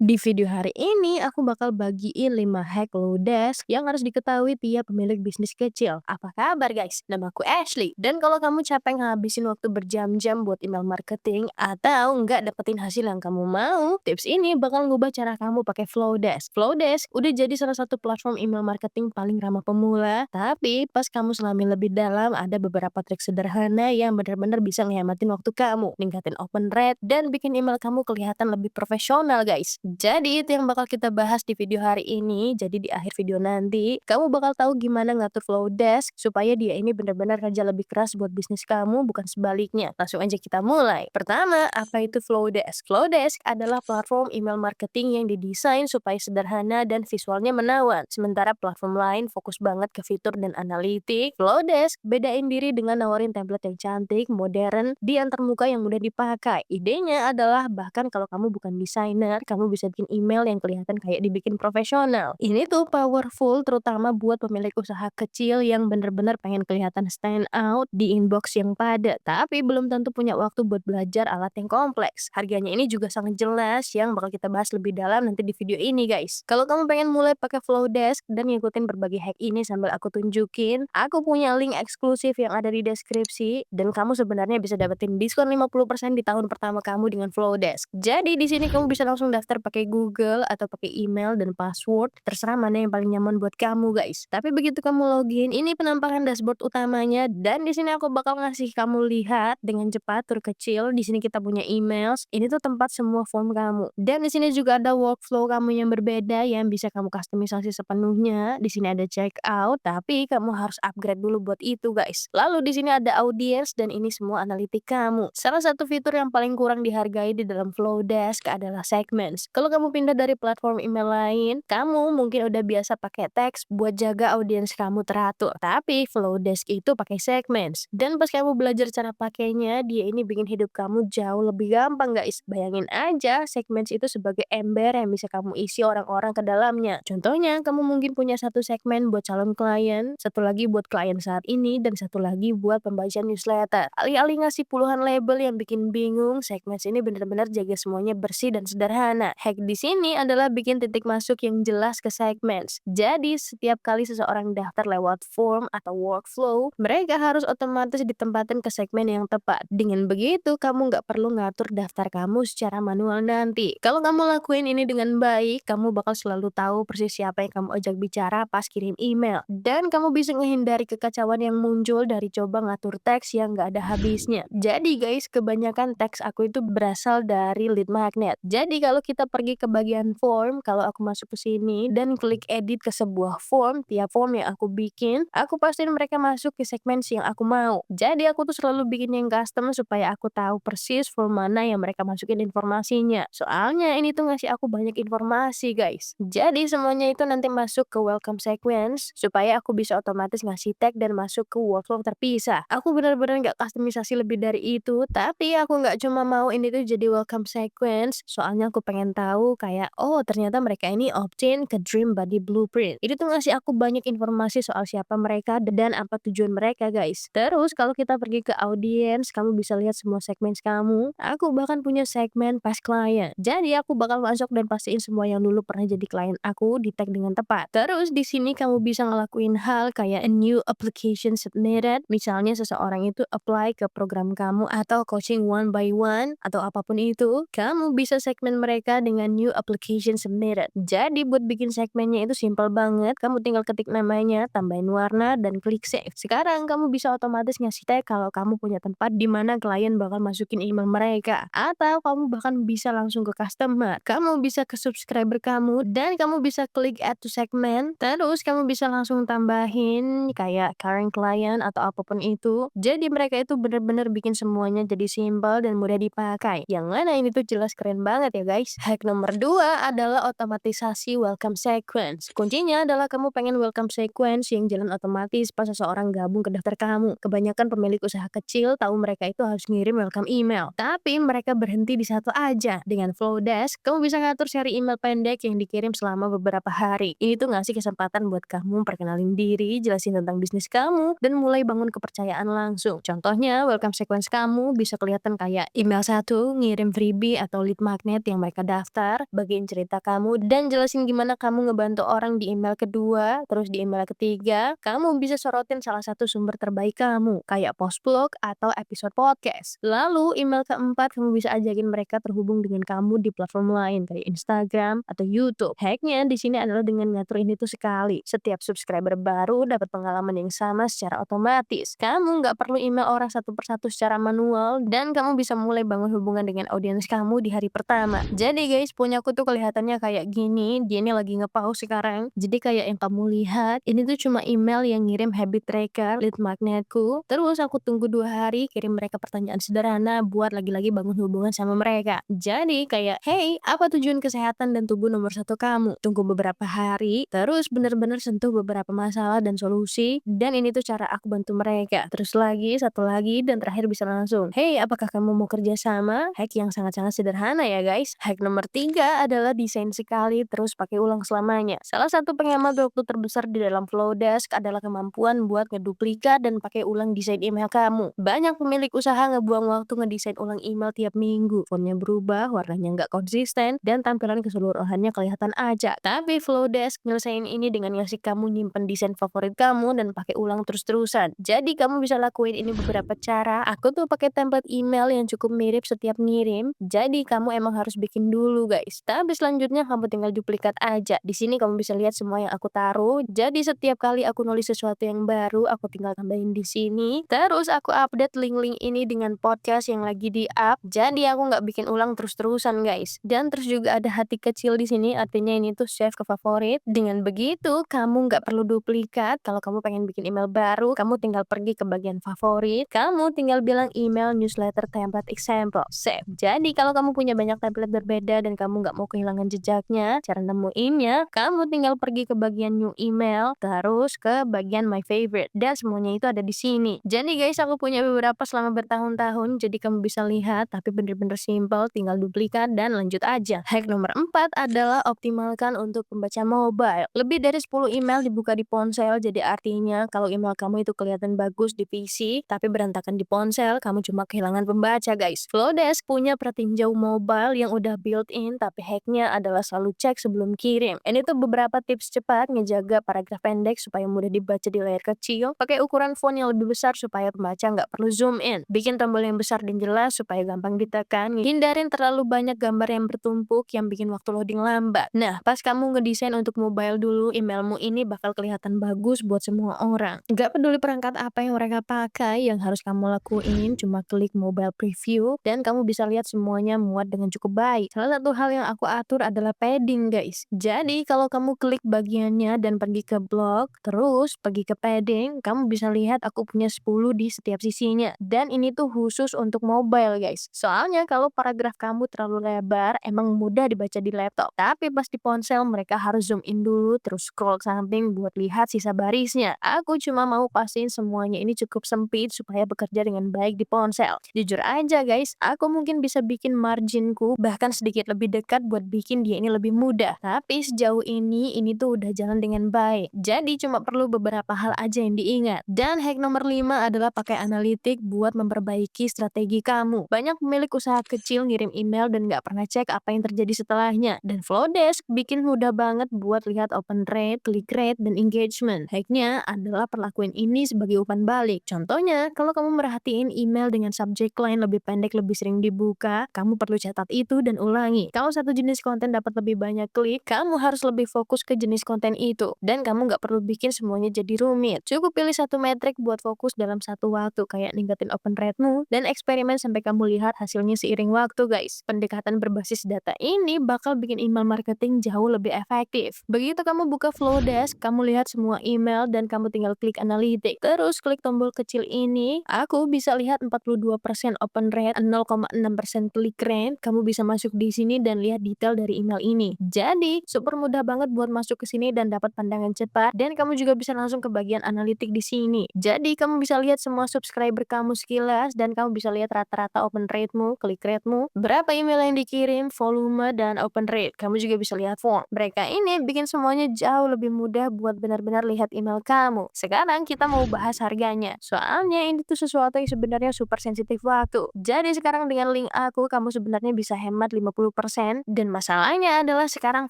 Di video hari ini, aku bakal bagiin 5 hack Flowdesk yang harus diketahui tiap pemilik bisnis kecil. Apa kabar guys? Namaku Ashley. Dan kalau kamu capek ngabisin waktu berjam-jam buat email marketing atau nggak dapetin hasil yang kamu mau, tips ini bakal ngubah cara kamu pakai Flowdesk. Flowdesk udah jadi salah satu platform email marketing paling ramah pemula, tapi pas kamu selami lebih dalam, ada beberapa trik sederhana yang benar-benar bisa ngehematin waktu kamu, ningkatin open rate, dan bikin email kamu kelihatan lebih profesional guys. Jadi itu yang bakal kita bahas di video hari ini. Jadi di akhir video nanti, kamu bakal tahu gimana ngatur flow desk supaya dia ini benar-benar kerja lebih keras buat bisnis kamu, bukan sebaliknya. Langsung aja kita mulai. Pertama, apa itu flow desk? Flow desk adalah platform email marketing yang didesain supaya sederhana dan visualnya menawan. Sementara platform lain fokus banget ke fitur dan analitik, flow desk bedain diri dengan nawarin template yang cantik, modern, di antarmuka yang mudah dipakai. Idenya adalah bahkan kalau kamu bukan desainer, kamu bisa bikin email yang kelihatan kayak dibikin profesional. Ini tuh powerful terutama buat pemilik usaha kecil yang bener-bener pengen kelihatan stand out di inbox yang padat, tapi belum tentu punya waktu buat belajar alat yang kompleks. Harganya ini juga sangat jelas yang bakal kita bahas lebih dalam nanti di video ini guys. Kalau kamu pengen mulai pakai Flowdesk dan ngikutin berbagai hack ini sambil aku tunjukin, aku punya link eksklusif yang ada di deskripsi dan kamu sebenarnya bisa dapetin diskon 50% di tahun pertama kamu dengan Flowdesk. Jadi di sini kamu bisa langsung daftar pakai Google atau pakai email dan password, terserah mana yang paling nyaman buat kamu guys. Tapi begitu kamu login, ini penampakan dashboard utamanya dan di sini aku bakal ngasih kamu lihat dengan cepat tur kecil. Di sini kita punya emails. Ini tuh tempat semua form kamu. Dan di sini juga ada workflow kamu yang berbeda yang bisa kamu kustomisasi sepenuhnya. Di sini ada checkout, tapi kamu harus upgrade dulu buat itu guys. Lalu di sini ada audience dan ini semua analitik kamu. Salah satu fitur yang paling kurang dihargai di dalam Flowdesk adalah segments. Kalau kamu pindah dari platform email lain, kamu mungkin udah biasa pakai teks buat jaga audiens kamu teratur. Tapi Flowdesk itu pakai segments. Dan pas kamu belajar cara pakainya, dia ini bikin hidup kamu jauh lebih gampang guys. Bayangin aja, segments itu sebagai ember yang bisa kamu isi orang-orang ke dalamnya. Contohnya, kamu mungkin punya satu segmen buat calon klien, satu lagi buat klien saat ini, dan satu lagi buat pembagian newsletter. Alih-alih ngasih puluhan label yang bikin bingung, segments ini benar-benar jaga semuanya bersih dan sederhana. Hack di sini adalah bikin titik masuk yang jelas ke segments. Jadi, setiap kali seseorang daftar lewat form atau workflow, mereka harus otomatis ditempatin ke segmen yang tepat. Dengan begitu, kamu nggak perlu ngatur daftar kamu secara manual nanti. Kalau kamu lakuin ini dengan baik, kamu bakal selalu tahu persis siapa yang kamu ajak bicara pas kirim email. Dan kamu bisa menghindari kekacauan yang muncul dari coba ngatur teks yang nggak ada habisnya. Jadi guys, kebanyakan teks aku itu berasal dari lead magnet. Jadi kalau kita pergi ke bagian form, kalau aku masuk ke sini dan klik edit ke sebuah form, tiap form yang aku bikin, aku pastiin mereka masuk ke segmen yang aku mau. Jadi aku tuh selalu bikin yang custom supaya aku tahu persis form mana yang mereka masukin informasinya. Soalnya ini tuh ngasih aku banyak informasi guys. Jadi semuanya itu nanti masuk ke welcome sequence supaya aku bisa otomatis ngasih tag dan masuk ke workflow terpisah. Aku benar-benar nggak kustomisasi lebih dari itu, tapi aku nggak cuma mau ini tuh jadi welcome sequence, soalnya aku pengen tahu kayak, oh ternyata mereka ini opt-in ke Dream Body Blueprint. Itu tuh ngasih aku banyak informasi soal siapa mereka dan apa tujuan mereka guys. Terus kalau kita pergi ke audience, kamu bisa lihat semua segmen kamu. Aku bahkan punya segmen past client. Jadi aku bakal masuk dan pastiin semua yang dulu pernah jadi klien aku di tag dengan tepat. Terus di sini kamu bisa ngelakuin hal kayak a new application submitted. Misalnya seseorang itu apply ke program kamu atau coaching one by one atau apapun itu, kamu bisa segmen mereka dengan new application submitted. Jadi buat bikin segmennya itu simple banget. Kamu tinggal ketik namanya, tambahin warna dan klik save. Sekarang kamu bisa otomatis ngasih tag kalau kamu punya tempat di mana klien bakal masukin email mereka. Atau kamu bahkan bisa langsung ke customer. Kamu bisa ke subscriber kamu dan kamu bisa klik add to segment. Terus kamu bisa langsung tambahin kayak current client atau apapun itu. Jadi mereka itu benar-benar bikin semuanya jadi simple dan mudah dipakai. Yang mana ini tuh jelas keren banget ya guys. Hack nomor 2 adalah otomatisasi welcome sequence. Kuncinya adalah kamu pengen welcome sequence yang jalan otomatis pas seseorang gabung ke daftar kamu. Kebanyakan pemilik usaha kecil tahu mereka itu harus ngirim welcome email. Tapi mereka berhenti di satu aja. Dengan Flowdesk, kamu bisa ngatur seri email pendek yang dikirim selama beberapa hari. Ini tuh ngasih kesempatan buat kamu perkenalin diri, jelasin tentang bisnis kamu, dan mulai bangun kepercayaan langsung. Contohnya, welcome sequence kamu bisa kelihatan kayak email satu, ngirim freebie atau lead magnet yang mereka daftar. daftar, bagiin cerita kamu, dan jelasin gimana kamu ngebantu orang di email kedua, terus di email ketiga, kamu bisa sorotin salah satu sumber terbaik kamu, kayak post blog atau episode podcast. Lalu, email keempat, kamu bisa ajakin mereka terhubung dengan kamu di platform lain, kayak Instagram atau YouTube. Hacknya di sini adalah dengan ngatur ini tuh sekali. Setiap subscriber baru dapat pengalaman yang sama secara otomatis. Kamu nggak perlu email orang satu persatu secara manual, dan kamu bisa mulai bangun hubungan dengan audiens kamu di hari pertama. Jadi guys, punya aku tuh kelihatannya kayak gini, dia ini lagi nge-pause sekarang. Jadi kayak yang kamu lihat, ini tuh cuma email yang ngirim habit tracker, lead magnetku. Terus aku tunggu 2 hari, kirim mereka pertanyaan sederhana buat lagi-lagi bangun hubungan sama mereka. Jadi kayak, hey, apa tujuan kesehatan dan tubuh nomor satu kamu? Tunggu beberapa hari, terus bener-bener sentuh beberapa masalah dan solusi, dan ini tuh cara aku bantu mereka. Terus lagi, satu lagi, dan terakhir bisa langsung, hey, apakah kamu mau kerja sama? Hack yang sangat-sangat sederhana ya guys. Hack nomor 3 adalah desain sekali, terus pakai ulang selamanya. Salah satu penghemat waktu terbesar di dalam Flowdesk adalah kemampuan buat ngeduplikat dan pakai ulang desain email kamu. Banyak pemilik usaha ngebuang waktu ngedesain ulang email tiap minggu. Fontnya berubah, warnanya nggak konsisten, dan tampilan keseluruhannya kelihatan aja. Tapi Flowdesk nyelesain ini dengan ngasih kamu nyimpen desain favorit kamu dan pakai ulang terus-terusan. Jadi kamu bisa lakuin ini beberapa cara. Aku tuh pakai template email yang cukup mirip setiap ngirim. Jadi kamu emang harus bikin dulu guys. Tapi selanjutnya kamu tinggal duplikat aja. Di sini kamu bisa lihat semua yang aku taruh. Jadi setiap kali aku nulis sesuatu yang baru, aku tinggal tambahin di sini. Terus aku update link-link ini dengan podcast yang lagi di-up. Jadi aku nggak bikin ulang terus-terusan guys. Dan terus juga ada hati kecil di sini, artinya ini tuh save ke favorit. Dengan begitu, kamu nggak perlu duplikat. Kalau kamu pengen bikin email baru, kamu tinggal pergi ke bagian favorit. Kamu tinggal bilang email newsletter template example, save. Jadi kalau kamu punya banyak template berbeda dan kamu nggak mau kehilangan jejaknya, cara nemuinnya, kamu tinggal pergi ke bagian new email, terus ke bagian my favorite, dan semuanya itu ada di sini. Jadi guys, aku punya beberapa selama bertahun-tahun, jadi kamu bisa lihat, tapi bener-bener simple, tinggal duplikat dan lanjut aja. Hack nomor 4 adalah optimalkan untuk pembaca mobile. Lebih dari 10 email dibuka di ponsel, jadi artinya kalau email kamu itu kelihatan bagus di PC, tapi berantakan di ponsel, kamu cuma kehilangan pembaca guys. Flowdesk punya pratinjau mobile yang udah built-in, tapi hacknya adalah selalu cek sebelum kirim. Ini tuh beberapa tips cepat ngejaga paragraf pendek supaya mudah dibaca di layar kecil, pakai ukuran font yang lebih besar supaya pembaca nggak perlu zoom in, bikin tombol yang besar dan jelas supaya gampang ditekan, hindarin terlalu banyak gambar yang bertumpuk yang bikin waktu loading lambat. Nah, pas kamu ngedesain untuk mobile dulu, emailmu ini bakal kelihatan bagus buat semua orang. Nggak peduli perangkat apa yang mereka pakai, yang harus kamu lakuin cuma klik mobile preview dan kamu bisa lihat semuanya muat dengan cukup baik. Salah satu hal yang aku atur adalah padding guys. Jadi kalau kamu klik bagiannya dan pergi ke blog, terus pergi ke padding, kamu bisa lihat aku punya 10 di setiap sisinya. Dan ini tuh khusus untuk mobile guys. Soalnya kalau paragraf kamu terlalu lebar, emang mudah dibaca di laptop. Tapi pas di ponsel mereka harus zoom in dulu, terus scroll ke samping buat lihat sisa barisnya. Aku cuma mau pastiin semuanya ini cukup sempit supaya bekerja dengan baik di ponsel. Jujur aja guys, aku mungkin bisa bikin marginku bahkan sedikit lebih dekat buat bikin dia ini lebih mudah. Tapi sejauh ini tuh udah jalan dengan baik. Jadi cuma perlu beberapa hal aja yang diingat. Dan hack nomor 5 adalah pakai analitik buat memperbaiki strategi kamu. Banyak pemilik usaha kecil ngirim email dan nggak pernah cek apa yang terjadi setelahnya. Dan Flowdesk bikin mudah banget buat lihat open rate, click rate, dan engagement. Hacknya adalah perlakuin ini sebagai umpan balik. Contohnya, kalau kamu merhatiin email dengan subject line lebih pendek lebih sering dibuka, kamu perlu catat itu dan ulangi. Kalau satu jenis konten dapat lebih banyak klik, kamu harus lebih fokus ke jenis konten itu. Dan kamu nggak perlu bikin semuanya jadi rumit. Cukup pilih satu metrik buat fokus dalam satu waktu, kayak ningkatin open rate-mu, dan eksperimen sampai kamu lihat hasilnya seiring waktu guys. Pendekatan berbasis data ini bakal bikin email marketing jauh lebih efektif. Begitu kamu buka Flowdesk, kamu lihat semua email dan kamu tinggal klik analitik. Terus klik tombol kecil ini, aku bisa lihat 42% open rate, 0,6% click rate. Kamu bisa masuk di sini dan lihat detail dari email ini. Jadi, super mudah banget buat masuk ke sini dan dapat pandangan cepat, dan kamu juga bisa langsung ke bagian analitik di sini. Jadi, kamu bisa lihat semua subscriber kamu sekilas dan kamu bisa lihat rata-rata open rate-mu, click rate-mu, berapa email yang dikirim, volume, dan open rate. Kamu juga bisa lihat font. Mereka ini bikin semuanya jauh lebih mudah buat benar-benar lihat email kamu. Sekarang kita mau bahas harganya. Soalnya ini tuh sesuatu yang sebenarnya super sensitif waktu. Jadi sekarang dengan link aku, kamu sebenarnya bisa hemat 50% 100%. Dan masalahnya adalah sekarang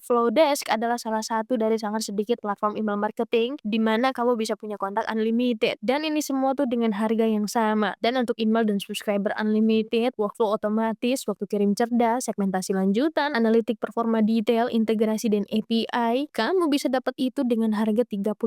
Flowdesk adalah salah satu dari sangat sedikit platform email marketing di mana kamu bisa punya kontak unlimited. Dan ini semua tuh dengan harga yang sama. Dan untuk email dan subscriber unlimited, workflow otomatis, waktu kirim cerdas, segmentasi lanjutan, analitik performa detail, integrasi dan API, kamu bisa dapat itu dengan harga $38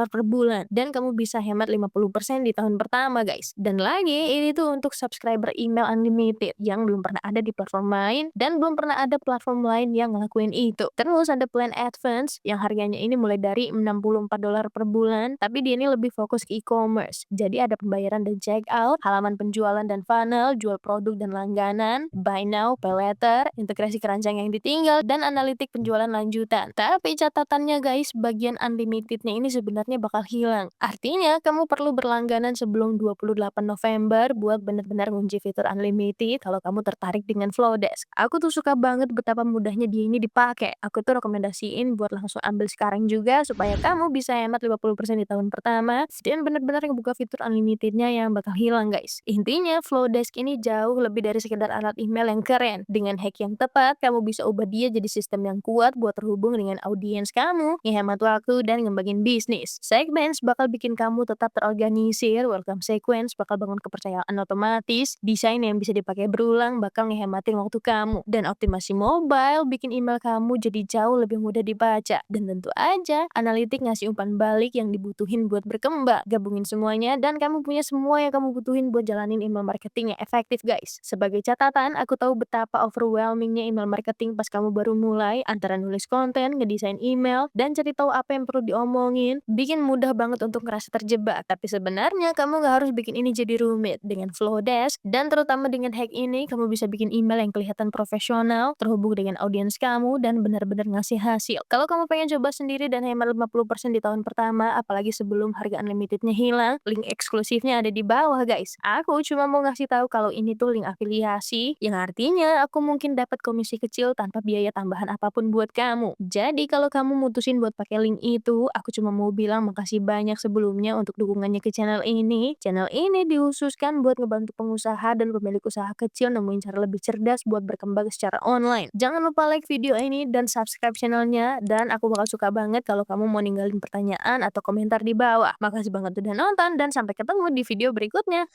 per bulan. Dan kamu bisa hemat 50% di tahun pertama, guys. Dan lagi, ini tuh untuk subscriber email unlimited yang belum pernah ada di platform lain dan belum pernah ada platform lain yang ngelakuin itu. Terus ada plan advance yang harganya ini mulai dari $64 per bulan, tapi dia ini lebih fokus ke e-commerce. Jadi ada pembayaran dan check out, halaman penjualan dan funnel, jual produk dan langganan, buy now, pay later, integrasi keranjang yang ditinggal, dan analitik penjualan lanjutan. Tapi catatannya guys, bagian unlimitednya ini sebenarnya bakal hilang. Artinya, kamu perlu berlangganan sebelum 28 November buat benar-benar ngunci fitur unlimited kalau kamu tertarik dengan Flowdesk. Aku tuh suka banget betapa mudahnya dia ini dipakai. Aku tuh rekomendasiin buat langsung ambil sekarang juga supaya kamu bisa hemat 50% di tahun pertama dan benar-benar ngebuka fitur unlimitednya yang bakal hilang guys. Intinya Flowdesk ini jauh lebih dari sekedar alat email yang keren. Dengan hack yang tepat, kamu bisa ubah dia jadi sistem yang kuat buat terhubung dengan audiens kamu, ngehemat waktu, dan ngembangin bisnis. Segments bakal bikin kamu tetap terorganisir, welcome sequence bakal bangun kepercayaan otomatis, desain yang bisa dipakai berulang bakal ngehematin waktu kamu, dan optimasi mobile bikin email kamu jadi jauh lebih mudah dibaca. Dan tentu aja, analitik ngasih umpan balik yang dibutuhin buat berkembang. Gabungin semuanya dan kamu punya semua yang kamu butuhin buat jalanin email marketing yang efektif guys. Sebagai catatan, aku tahu betapa overwhelmingnya email marketing pas kamu baru mulai, antara nulis konten, ngedesain email, dan cari tahu apa yang perlu diomongin, bikin mudah banget untuk ngerasa terjebak. Tapi sebenarnya kamu nggak harus bikin ini jadi rumit. Dengan Flowdesk dan terutama dengan hack ini, kamu bisa bikin email yang kelihatan profesional, terhubung dengan audiens kamu, dan benar-benar ngasih hasil. Kalau kamu pengen coba sendiri dan hemat 50% di tahun pertama, apalagi sebelum harga unlimitednya hilang, link eksklusifnya ada di bawah guys. Aku cuma mau ngasih tahu kalau ini tuh link afiliasi, yang artinya aku mungkin dapat komisi kecil tanpa biaya tambahan apapun buat kamu. Jadi kalau kamu mutusin buat pakai link itu, aku cuma mau bilang makasih banyak sebelumnya untuk dukungannya ke channel ini. Channel ini dihususkan buat ngebantu pengusaha dan pemilik usaha kecil nemuin cara lebih cerdas buat berkembang secara online. Jangan lupa like video ini dan subscribe channelnya, dan aku bakal suka banget kalau kamu mau ninggalin pertanyaan atau komentar di bawah. Makasih banget udah nonton dan sampai ketemu di video berikutnya.